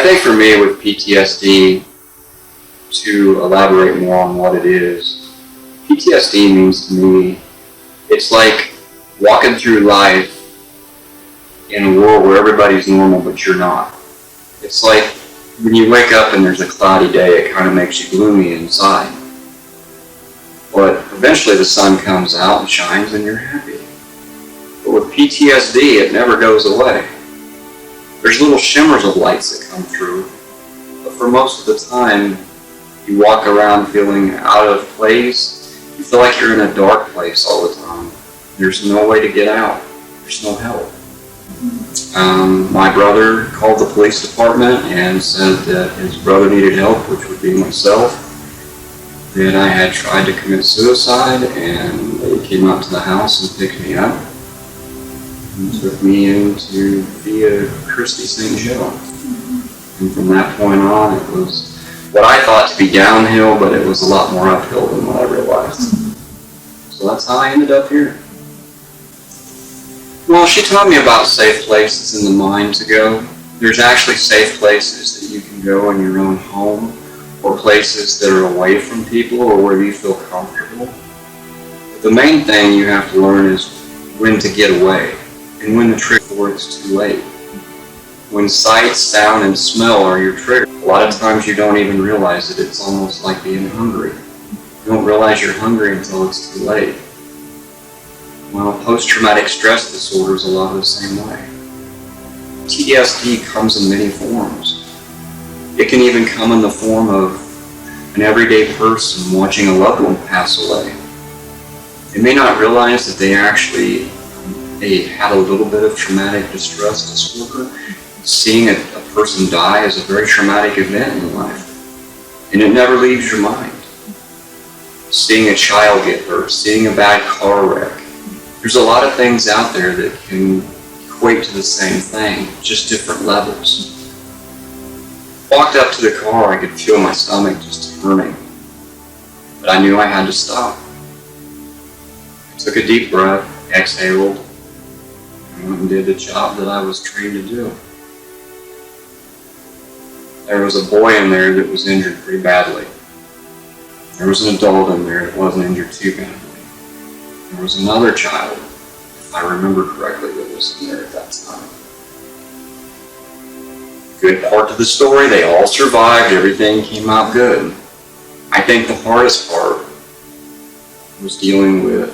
think for me with PTSD, to elaborate more on what it is, PTSD means to me, it's like walking through life in a world where everybody's normal but you're not. It's like when you wake up and there's a cloudy day, it kind of makes you gloomy inside. But eventually the sun comes out and shines and you're happy. But with PTSD, it never goes away. There's little shimmers of lights that come through, but for most of the time, you walk around feeling out of place. You feel like you're in a dark place all the time. There's no way to get out. There's no help. My brother called the police department and said that his brother needed help, which would be myself. That I had tried to commit suicide, and they came out to the house and picked me up and took me into via Christie St. Joe. And from that point on, it was what I thought to be downhill, but it was a lot more uphill than what I realized. So that's how I ended up here. Well, she taught me about safe places in the mind to go. There's actually safe places that you can go in your own home, or places that are away from people, or where you feel comfortable. But the main thing you have to learn is when to get away, and when to trigger before it's too late. When sight, sound, and smell are your trigger, a lot of times you don't even realize it. It's almost like being hungry. You don't realize you're hungry until it's too late. Well, post-traumatic stress disorder is a lot of the same way. PTSD comes in many forms. It can even come in the form of an everyday person watching a loved one pass away. They may not realize that they had a little bit of traumatic distress disorder. Seeing a person die is a very traumatic event in life, and it never leaves your mind. Seeing a child get hurt, seeing a bad car wreck. There's a lot of things out there that can equate to the same thing, just different levels. Walked up to the car, I could feel my stomach just turning, but I knew I had to stop. I took a deep breath, exhaled, and went and did the job that I was trained to do. There was a boy in there that was injured pretty badly. There was an adult in there that wasn't injured too badly. There was another child, if I remember correctly, that was in there at that time. Good part of the story, they all survived, everything came out good. I think the hardest part was dealing with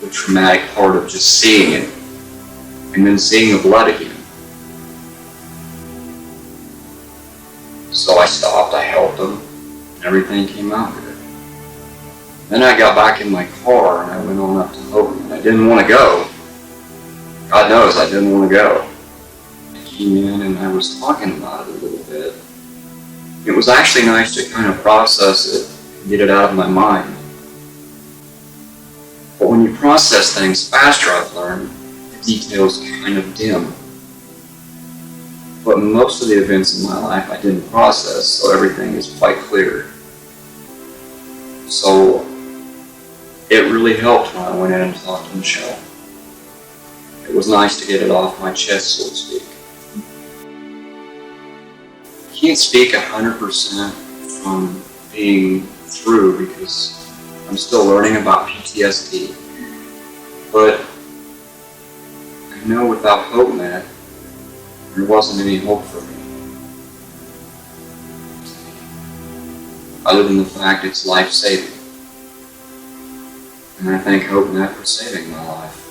the traumatic part of just seeing it, and then seeing the blood again. So I stopped, I helped them, and everything came out good. Then I got back in my car and I went on up to Houghton. I didn't want to go. God knows I didn't want to go. I came in and I was talking about it a little bit. It was actually nice to kind of process it and get it out of my mind. But when you process things faster, I've learned, the details kind of dim. But most of the events in my life I didn't process, so everything is quite clear. So it really helped when I went in and talked to Michelle. It was nice to get it off my chest, so to speak. I can't speak 100% from being through because I'm still learning about PTSD. But I know without HopeNet, there wasn't any hope for me. Other than the fact it's life-saving. And I thank HopeNet for saving my life.